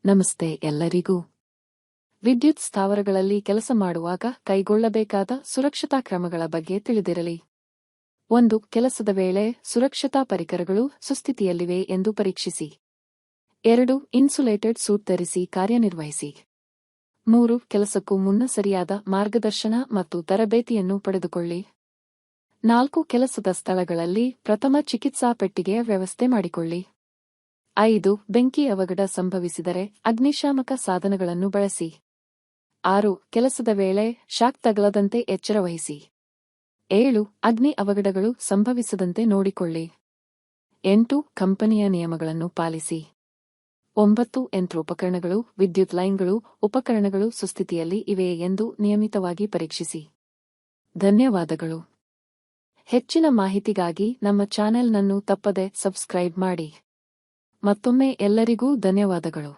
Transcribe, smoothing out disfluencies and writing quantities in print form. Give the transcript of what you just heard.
ನಮಸ್ತೆ ಎಲ್ಲರಿಗೂ. ವಿದ್ಯುತ್ ಸ್ಥಾವರಗಳಲ್ಲಿ ಕೆಲಸ ಮಾಡುವಾಗ ಕೈಗೊಳ್ಳಬೇಕಾದ ಸುರಕ್ಷತಾ ಕ್ರಮಗಳ ಬಗ್ಗೆ ತಿಳಿದಿರಲಿ. 1. ಕೆಲಸದ ವೇಳೆ ಸುರಕ್ಷತಾ ಪರಿಕರಗಳು ಸುಸ್ಥಿತಿಯಲ್ಲಿವೆ ಎಂದು ಪರೀಕ್ಷಿಸಿ. 2. ಇನ್ಸುಲೇಟೆಡ್ ಸೂಟ್ ಧರಿಸಿ ಕಾರ್ಯನಿರ್ವಹಿಸಿ. 3. ಕೆಲಸಕ್ಕೂ ಮುನ್ನ ಸರಿಯಾದ ಮಾರ್ಗದರ್ಶನ ಮತ್ತು ತರಬೇತಿಯನ್ನು ಪಡೆದುಕೊಳ್ಳಿ. 4. ಕೆಲಸದ ಸ್ಥಳಗಳಲ್ಲಿ ಪ್ರಥಮ ಚಿಕಿತ್ಸಾ ಪೆಟ್ಟಿಗೆಯ ವ್ಯವಸ್ಥೆ ಮಾಡಿಕೊಳ್ಳಿ. 5. ಬೆಂಕಿ ಅವಘಡ ಸಂಭವಿಸಿದರೆ ಅಗ್ನಿಶಾಮಕ ಸಾಧನಗಳನ್ನು ಬಳಸಿ. 6. ಕೆಲಸದ ವೇಳೆ ಶಾಕ್ ತಗಲದಂತೆ ಎಚ್ಚರವಹಿಸಿ. 7. ಅಗ್ನಿ ಅವಘಡಗಳು ಸಂಭವಿಸದಂತೆ ನೋಡಿಕೊಳ್ಳಿ. 8. ಕಂಪನಿಯ ನಿಯಮಗಳನ್ನು ಪಾಲಿಸಿ. 9. ಯಂತ್ರೋಪಕರಣಗಳು, ವಿದ್ಯುತ್ ಲೈನ್ಗಳು, ಉಪಕರಣಗಳು ಸುಸ್ಥಿತಿಯಲ್ಲಿ ಇವೆಯೇ ಎಂದು ನಿಯಮಿತವಾಗಿ ಪರೀಕ್ಷಿಸಿ. ಧನ್ಯವಾದಗಳು. ಹೆಚ್ಚಿನ ಮಾಹಿತಿಗಾಗಿ ನಮ್ಮ ಚಾನೆಲ್ನನ್ನು ತಪ್ಪದೆ ಸಬ್ಸ್ಕ್ರೈಬ್ ಮಾಡಿ. ಮತ್ತೊಮ್ಮೆ ಎಲ್ಲರಿಗೂ ಧನ್ಯವಾದಗಳು.